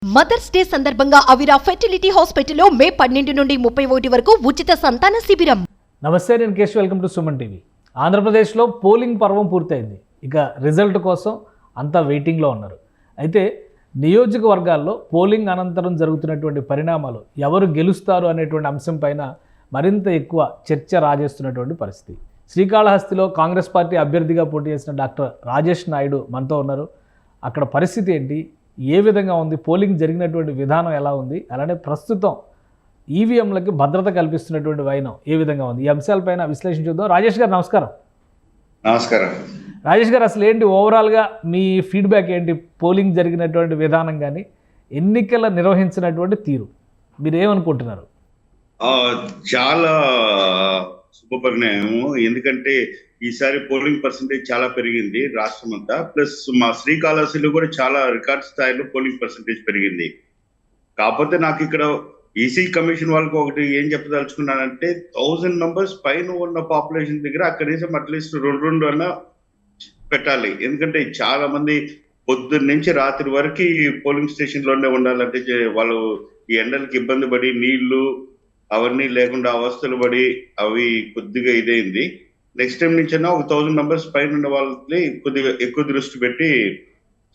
Mothers day సందర్భంగా అవిరా fertility హాస్పిటల్లో మే 12 నుండి 31 వరకు ఉచిత సంతాన శిబిరం. నమస్తే, నేను Keshav. Welcome to Suman TV. ఆంధ్రప్రదేశ్లో పోలింగ్ పర్వం పూర్తయింది. ఇక రిజల్ట్ కోసం అంతా వెయిటింగ్లో ఉన్నారు. అయితే నియోజకవర్గాల్లో పోలింగ్ అనంతరం జరుగుతున్నటువంటి పరిణామాలు, ఎవరు గెలుస్తారు అనేటువంటి అంశం పైన మరింత ఎక్కువ చర్చ రాజేస్తున్నటువంటి పరిస్థితి. శ్రీకాళహస్తిలో కాంగ్రెస్ పార్టీ అభ్యర్థిగా పోటీ చేసిన డాక్టర్ రాజేష్ నాయుడు మనతో ఉన్నారు. అక్కడ పరిస్థితి ఏంటి, ఏ విధంగా ఉంది, పోలింగ్ జరిగినటువంటి విధానం ఎలా ఉంది, అలానే ప్రస్తుతం ఈవీఎంలకి భద్రత కల్పిస్తున్నటువంటి వైనం ఏ విధంగా ఉంది, ఈ అంశాలపైన విశ్లేషించుద్దాం. రాజేష్ గారు నమస్కారం. నమస్కారం. రాజేష్ గారు, అసలు ఏంటి ఓవరాల్గా మీ ఫీడ్బ్యాక్ ఏంటి, పోలింగ్ జరిగినటువంటి విధానం కానీ ఎన్నికల నిర్వహించినటువంటి తీరు మీరు ఏమనుకుంటున్నారు? చాలా శుభపరిణామము. ఎందుకంటే ఈసారి పోలింగ్ పర్సంటేజ్ చాలా పెరిగింది రాష్ట్రం అంతా. ప్లస్ మా శ్రీకాళహస్తిలో కూడా చాలా రికార్డ్ స్థాయిలో పోలింగ్ పర్సంటేజ్ పెరిగింది. కాకపోతే నాకు ఇక్కడ ఈసీ కమిషన్ వాళ్ళకి ఒకటి ఏం చెప్పదలుచుకున్నానంటే, 1000 మెంబర్స్ పైన ఉన్న పాపులేషన్ దగ్గర కనీసం అట్లీస్ట్ 2 అన్నా పెట్టాలి. ఎందుకంటే చాలా మంది పొద్దున్న నుంచి రాత్రి వరకు పోలింగ్ స్టేషన్ లోనే ఉండాలంటే వాళ్ళు ఈ ఎండలకి ఇబ్బంది పడి నీళ్లు అవన్నీ లేకుండా అవస్థలు పడి అవి కొద్దిగా ఇదైంది. నెక్స్ట్ టైం నుంచి ఒక 1000 మెంబర్స్ పైన ఉన్న వాళ్ళని కొద్దిగా ఎక్కువ దృష్టి పెట్టి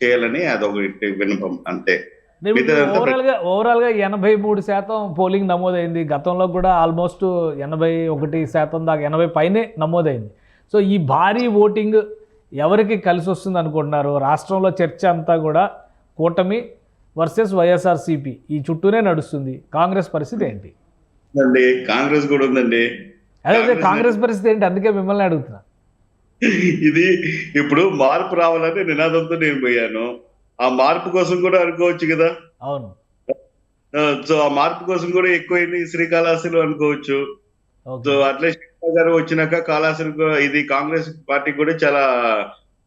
చేయాలని అదొకటి విన్నపం అంతే. ఓవరాల్గా 83% పోలింగ్ నమోదైంది. గతంలో కూడా ఆల్మోస్ట్ 81% దాకా 80 పైనే నమోదైంది. సో ఈ భారీ ఓటింగ్ ఎవరికి కలిసి వస్తుంది అనుకుంటున్నారు? రాష్ట్రంలో చర్చ అంతా కూడా కూటమి వర్సెస్ వైఎస్ఆర్సీపీ ఈ చుట్టూనే నడుస్తుంది. కాంగ్రెస్ పరిస్థితి ఏంటి? కాంగ్రెస్ కూడా ఉందండి. అదే కాంగ్రెస్ పరిస్థితి ఏంటి, అందుకే మిమ్మల్ని అడుగుతున్నా. ఇది ఇప్పుడు మార్పు రావాలని నినాదంతో నేను పోయాను. ఆ మార్పు కోసం కూడా అనుకోవచ్చు కదా. అవును. సో ఆ మార్పు కోసం కూడా ఎక్కువైంది శ్రీకాళహస్తిలో అనుకోవచ్చు. సో అట్లే శ్రీకాళ గారు వచ్చినాక కాళహస్తి ఇది కాంగ్రెస్ పార్టీ కూడా చాలా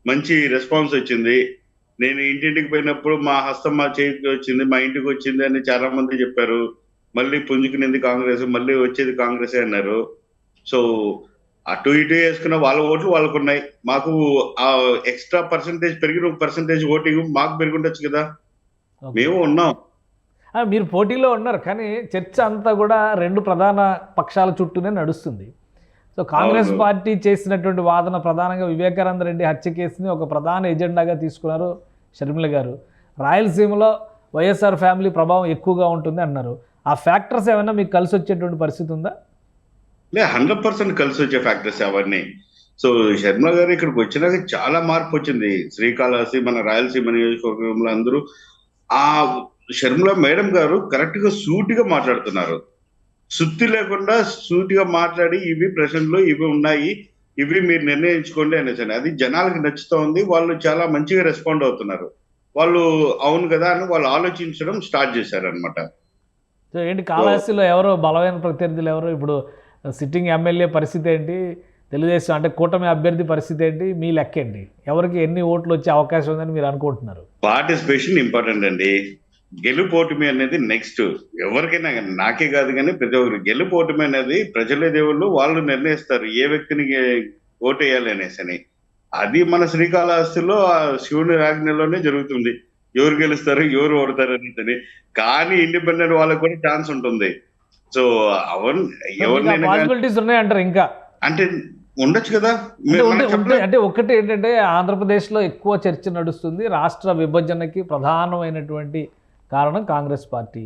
మంచి రెస్పాన్స్ వచ్చింది. నేను ఇంటింటికి పోయినప్పుడు మా హస్తం మా చేతికి వచ్చింది, మా ఇంటికి వచ్చింది అని చాలా మంది చెప్పారు. మళ్ళీ పుంజుకునేది కాంగ్రెస్, మళ్ళీ వచ్చేది కాంగ్రెస్ అన్నారు. సో అటు ఇటు వేసుకున్న వాళ్ళ ఓట్లు వాళ్ళకు ఉన్నాయి. మాకు ఆ ఎక్స్ట్రా పర్సంటేజ్ పెరిగిన పర్సంటేజ్ ఓటింగ్ మాకు పెరుగుండొచ్చు కదా, మేము ఉన్నాం. మీరు పోటీలో ఉన్నారు, కానీ చర్చ అంతా కూడా 2 ప్రధాన పక్షాల చుట్టూనే నడుస్తుంది. సో కాంగ్రెస్ పార్టీ చేసినటువంటి వాదన ప్రధానంగా వివేకానంద రెడ్డి హత్య కేసుని ఒక ప్రధాన ఎజెండాగా తీసుకున్నారు షర్మిల గారు. రాయలసీమలో వైఎస్ఆర్ ఫ్యామిలీ ప్రభావం ఎక్కువగా ఉంటుంది అన్నారు. ఆ ఫ్యాక్టర్స్ ఏమైనా మీకు కలిసి వచ్చేటువంటి పరిస్థితి ఉందా? 100% కలిసి వచ్చే ఫ్యాక్టర్స్ అవన్నీ. సో శర్మ గారు ఇక్కడికి వచ్చినాక చాలా మార్పు వచ్చింది. శ్రీకాళహస్తి మన రాయలసీమ నియోజకవర్గంలో అందరూ ఆ శర్మల మేడం గారు కరెక్ట్ గా సూటిగా మాట్లాడుతున్నారు. సుత్తి లేకుండా సూటిగా మాట్లాడి ఇవి ప్రశ్నలు ఇవి ఉన్నాయి, ఇవి మీరు నిర్ణయించుకోండి అనేసి అది జనాలకి నచ్చుతూ ఉంది. వాళ్ళు చాలా మంచిగా రెస్పాండ్ అవుతున్నారు. వాళ్ళు అవును కదా అని వాళ్ళు ఆలోచించడం స్టార్ట్ చేశారనమాట. సో ఏంటి, కాళహస్తిలో ఎవరో బలమైన ప్రత్యర్థులు ఎవరు? ఇప్పుడు సిట్టింగ్ ఎమ్మెల్యే పరిస్థితి ఏంటి, తెలుగుదేశం అంటే కూటమి అభ్యర్థి పరిస్థితి ఏంటి, మీ లెక్క ఏంటి, ఎవరికి ఎన్ని ఓట్లు వచ్చే అవకాశం ఉందని మీరు అనుకుంటున్నారు? పార్టిసిపేషన్ ఇంపార్టెంట్ అండి. గెలుపోటమి అనేది నెక్స్ట్ ఎవరికైనా కానీ, నాకే కాదు కానీ ప్రతి ఒక్కరు గెలుపోటమి అనేది ప్రజలే దేవుళ్ళు, వాళ్ళు నిర్ణయిస్తారు ఏ వ్యక్తిని ఓటేయాలి అనేసి అని. అది మన శ్రీకాళహస్తిలో శివుని ఆజ్ఞలోనే జరుగుతుంది. ఎవరు గెలుస్తారు ఎవరు ఓడతారు అనేది. కానీ ఇండిపెండెంట్ వాళ్ళకి కూడా ఛాన్స్ ఉంటుంది. సో పాసిబిలిటీస్ ఉన్నాయంటారు ఇంకా? అంటే ఉండొచ్చు కదా. అంటే ఒకటి ఏంటంటే, ఆంధ్రప్రదేశ్లో ఎక్కువ చర్చ నడుస్తుంది. రాష్ట్ర విభజనకి ప్రధానమైనటువంటి కారణం కాంగ్రెస్ పార్టీ.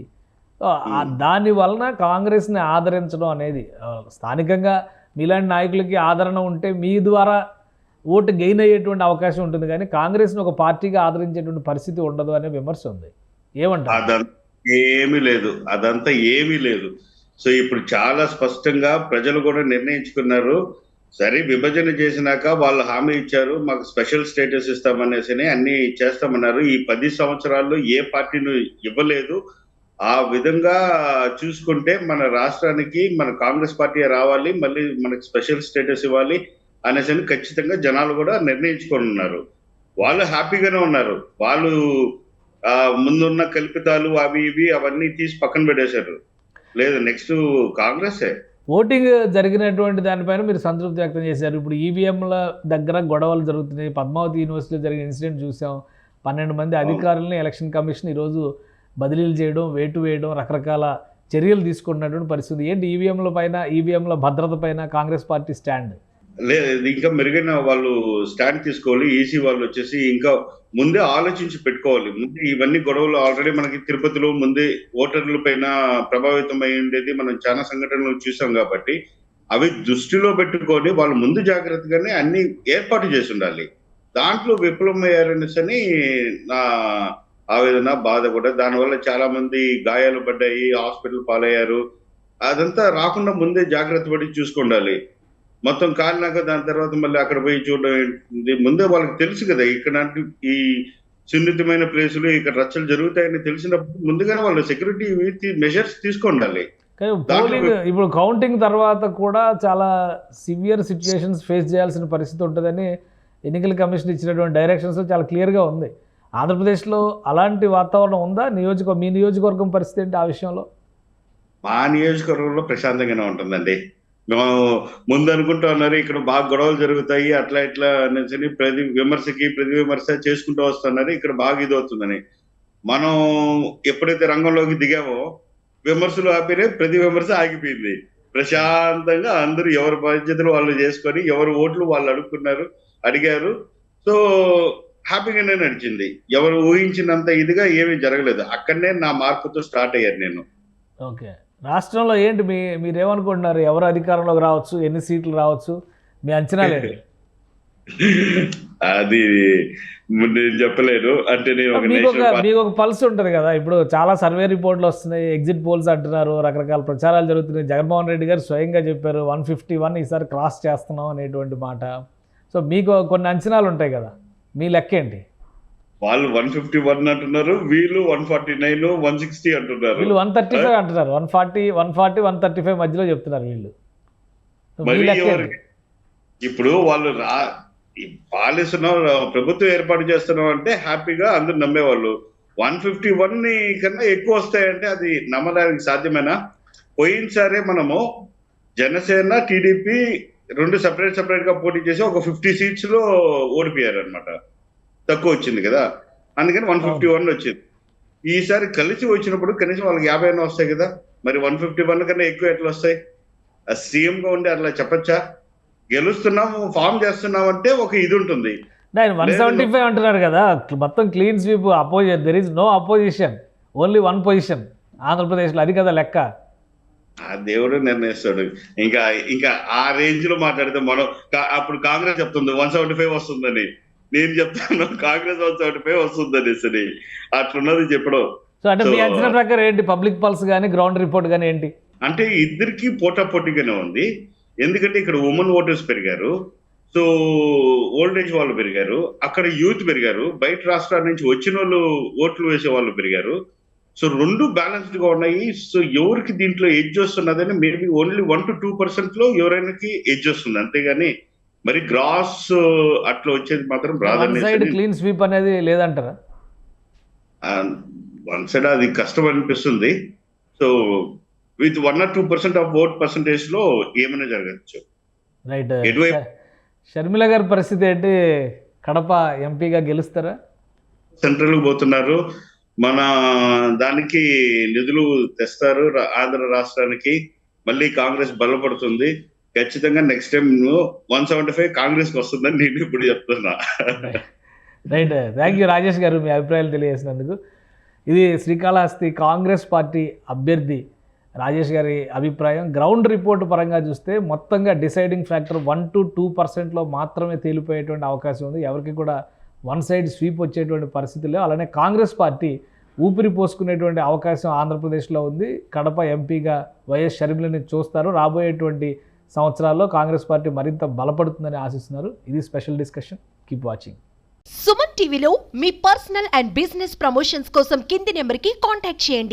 దాని వలన కాంగ్రెస్ని ఆదరించడం అనేది స్థానికంగా మీలాంటి నాయకులకి ఆదరణ ఉంటే మీ ద్వారా ఓటు గెయిన్ అయ్యేటువంటి అవకాశం ఉంటుంది, కానీ కాంగ్రెస్ని ఒక పార్టీగా ఆదరించేటువంటి పరిస్థితి ఉండదు అనే విమర్శ ఉంది. ఏమంటారు? అదంతా ఏమీ లేదు. సో ఇప్పుడు చాలా స్పష్టంగా ప్రజలు కూడా నిర్ణయించుకున్నారు. సరే, విభజన చేసినాక వాళ్ళు హామీ ఇచ్చారు, మాకు స్పెషల్ స్టేటస్ ఇస్తామనేసి అన్ని చేస్తామన్నారు. ఈ 10 సంవత్సరాల్లో ఏ పార్టీని ఇవ్వలేదు. ఆ విధంగా చూసుకుంటే మన రాష్ట్రానికి మన కాంగ్రెస్ పార్టీ రావాలి, మళ్ళీ మనకి స్పెషల్ స్టేటస్ ఇవ్వాలి అనేసి ఖచ్చితంగా జనాలు కూడా నిర్ణయించుకొని ఉన్నారు. వాళ్ళు హ్యాపీగానే ఉన్నారు. వాళ్ళు ముందున్న కల్పితాలు అవి ఇవి అవన్నీ తీసి పక్కన పెట్టేశారు. లేదు, నెక్స్ట్ కాంగ్రెసే. ఓటింగ్ జరిగినటువంటి దానిపైన మీరు సంతృప్తి వ్యక్తం చేశారు. ఇప్పుడు ఈవీఎంల దగ్గర గొడవలు జరుగుతున్నాయి. పద్మావతి యూనివర్సిటీలో జరిగిన ఇన్సిడెంట్ చూసాం. 12 మంది అధికారులని ఎలక్షన్ కమిషన్ ఈరోజు బదిలీలు చేయడం, వేటు వేయడం, రకరకాల చర్యలు తీసుకుంటున్నటువంటి పరిస్థితి. ఏంటి ఈవీఎంల భద్రత పైన కాంగ్రెస్ పార్టీ స్టాండ్? లేదు, ఇంకా మెరుగైన వాళ్ళు స్టాండ్ తీసుకోవాలి. ఈసీ వాళ్ళు వచ్చేసి ఇంకా ముందే ఆలోచించి పెట్టుకోవాలి. ముందే ఇవన్నీ గొడవలు ఆల్రెడీ మనకి తిరుపతిలో ముందే ఓటర్ల పైన ప్రభావితం అయి ఉండేది మనం చాలా సంఘటనలు చూసాం కాబట్టి అవి దృష్టిలో పెట్టుకొని వాళ్ళు ముందు జాగ్రత్తగానే అన్ని ఏర్పాటు చేసి ఉండాలి. దాంట్లో విఫలమయ్యారనేసి అని నా ఆవేదన, బాధ కూడా. దానివల్ల చాలా మంది గాయాలు పడ్డాయి, హాస్పిటల్ పాలయ్యారు. అదంతా రాకుండా ముందే జాగ్రత్త పడి చూసుకుండాలి. మొత్తం కాలినాక దాని తర్వాత మళ్ళీ అక్కడ పోయి చూడడం ఏంటి? ముందే వాళ్ళకి తెలుసు కదా ఇక్కడ ఈ సున్నితమైన ప్లేసులు ఇక్కడ రచ్చలు జరుగుతాయని తెలిసినప్పుడు ముందుగానే వాళ్ళు సెక్యూరిటీ మెజర్స్ తీసుకుండాలి. కానీ పోలింగ్ ఇప్పుడు కౌంటింగ్ తర్వాత కూడా చాలా సివియర్ సిచ్యుయేషన్స్ ఫేస్ చేయాల్సిన పరిస్థితి ఉంటుందని ఎన్నికల కమిషన్ ఇచ్చినటువంటి డైరెక్షన్స్లో చాలా క్లియర్గా ఉంది. ఆంధ్రప్రదేశ్లో అలాంటి వాతావరణం ఉందా? మీ నియోజకవర్గం పరిస్థితి ఏంటి ఆ విషయంలో? మా నియోజకవర్గంలో ప్రశాంతంగానే ఉంటుందండి. మేము ముందు అనుకుంటా ఉన్నారు ఇక్కడ బాగా గొడవలు జరుగుతాయి అట్లా ఇట్లా అనేసి ప్రతి విమర్శ చేసుకుంటూ వస్తున్నారు, ఇక్కడ బాగా ఇది అవుతుందని. మనం ఎప్పుడైతే రంగంలోకి దిగామో విమర్శలు ఆపినాయి, ప్రతి విమర్శ ఆగిపోయింది. ప్రశాంతంగా అందరూ ఎవరి బాధ్యతలు వాళ్ళు చేసుకొని ఎవరి ఓట్లు వాళ్ళు అడిగారు. సో హ్యాపీగానే నడిచింది. ఎవరు ఊహించినంత ఇదిగా ఏమీ జరగలేదు. అక్కడనే నా మార్పుతో స్టార్ట్ అయ్యాను నేను. ఓకే, రాష్ట్రంలో ఏంటి మీరేమనుకుంటున్నారు? ఎవరు అధికారంలోకి రావచ్చు, ఎన్ని సీట్లు రావచ్చు, మీ అంచనాలు ఏంటి? అది నేను చెప్పలేను. అంటే నేను మీకు ఒక పల్స్ ఉంటుంది కదా. ఇప్పుడు చాలా సర్వే రిపోర్ట్లు వస్తున్నాయి, ఎగ్జిట్ పోల్స్ అంటున్నారు, రకరకాల ప్రచారాలు జరుగుతున్నాయి. జగన్మోహన్ రెడ్డి గారు స్వయంగా చెప్పారు 151 ఈసారి క్రాస్ చేస్తున్నాం అనేటువంటి మాట. సో మీకు కొన్ని అంచనాలు ఉంటాయి కదా, మీ లెక్క ఏంటి? వాళ్ళు 151 అంటున్నారు, వీళ్ళు 149 160 అంటున్నారు, వీళ్ళు 135 అంటున్నారు. 140 135 మధ్యలో చెప్తున్నారు వీళ్ళు. ఇప్పుడు వాళ్ళు పాలిస్తున్నాం, ప్రభుత్వం ఏర్పాటు చేస్తున్నాం అంటే హ్యాపీగా అందరూ నమ్మేవాళ్ళు. 151 కన్నా ఎక్కువ వస్తాయంటే అది నమ్మడానికి సాధ్యమేనా? పోయినసారే మనము జనసేన టీడీపీ రెండు సెపరేట్ గా పోటీ చేసి ఒక 50 సీట్స్ లో ఓడిపోయారు అనమాట. తక్కువ వచ్చింది కదా, అందుకని 151 వచ్చింది. ఈసారి కలిసి వచ్చినప్పుడు కనీసం వాళ్ళకి 50 వస్తాయి కదా, మరి 151 కన్నా ఎక్కువ ఎట్లా వస్తాయి? సీఎం గా ఉండి అట్లా చెప్పచ్చా? గెలుస్తున్నాము, ఫామ్ చేస్తున్నాం అంటే ఒక ఇది ఉంటుంది. 175 అంటున్నారు కదా, మొత్తం clean sweep. There is no opposition, only 1 position ఆంధ్రప్రదేశ్లో. అది కదా లెక్క. ఆ దేవుడు నిర్ణయిస్తాడు. ఇంకా ఆ రేంజ్ లో మాట్లాడితే మనం అప్పుడు కాంగ్రెస్ చెప్తుంది 175 వస్తుందని, నేను చెప్తాను కాంగ్రెస్ 175 వస్తుందని. సరే అట్లున్నది చెప్పడం. సో అంటే మీ అంచనా ప్రకారం ఏంటి? పబ్లిక్ పల్స్ కానీ గ్రౌండ్ రిపోర్ట్ కానీ ఏంటి? అంటే ఇద్దరికి పోటాపోటీగానే ఉంది. ఎందుకంటే ఇక్కడ ఉమెన్ ఓటర్స్ పెరిగారు, సో ఓల్డ్ ఏజ్ వాళ్ళు పెరిగారు, అక్కడ యూత్ పెరిగారు, బయట రాష్ట్రాల నుంచి వచ్చిన వాళ్ళు ఓట్లు వేసే వాళ్ళు పెరిగారు. సో రెండు బ్యాలెన్స్డ్ గా ఉన్నాయి. సో ఎవరికి దీంట్లో ఎడ్జ్ వస్తున్నదని మేబీ ఓన్లీ 1 to 2% లో ఎవరైనాకి ఎడ్జ్ వస్తుంది, అంతేగాని మరి గ్రాస్ అట్లా వచ్చేది మాత్రం రాదు. క్లీన్ స్వీప్ అనేది లేదంటారా? వన్ సైడ్ అది కష్టం అనిపిస్తుంది. So with 1 or 2% of vote percentage లో ఏమైనా జరగచ్చు. రైట్. షర్మిల గారి పరిస్థితి ఏంటి? కడప ఎంపీగా గెలుస్తారా? సెంట్రల్ పోతున్నారు, మన దానికి నిధులు తెస్తారు ఆంధ్ర రాష్ట్రానికి. మళ్ళీ కాంగ్రెస్ బలపడుతుంది. ఖచ్చితంగా నెక్స్ట్ టైం 175 కాంగ్రెస్ వస్తుందని నేను ఇప్పుడు చెప్తున్నా. రైట్. థ్యాంక్ యూ రాజేష్ గారు, మీ అభిప్రాయాలు తెలియజేసినందుకు. ఇది శ్రీకాళహస్తి కాంగ్రెస్ పార్టీ అభ్యర్థి రాజేష్ గారి అభిప్రాయం. గ్రౌండ్ రిపోర్ట్ పరంగా చూస్తే మొత్తంగా డిసైడింగ్ ఫ్యాక్టర్ 1 to 2% మాత్రమే తేలిపోయేటువంటి అవకాశం ఉంది. ఎవరికి కూడా వన్ సైడ్ స్వీప్ వచ్చేటువంటి పరిస్థితుల్లో. అలానే కాంగ్రెస్ పార్టీ ఊపిరి పోసుకునేటువంటి అవకాశం ఆంధ్రప్రదేశ్లో ఉంది. కడప ఎంపీగా వైఎస్ షర్మిలని చూస్తారు. రాబోయేటువంటి సంవత్సరాల్లో కాంగ్రెస్ పార్టీ మరింత బలపడుతుందని ఆశిస్తున్నారు. ఇది special discussion. Keep watching. Suman టీవీలో మీ పర్సనల్ అండ్ బిజినెస్ ప్రమోషన్స్ కోసం కింది నెంబర్కి కాంటాక్ట్ చేయండి.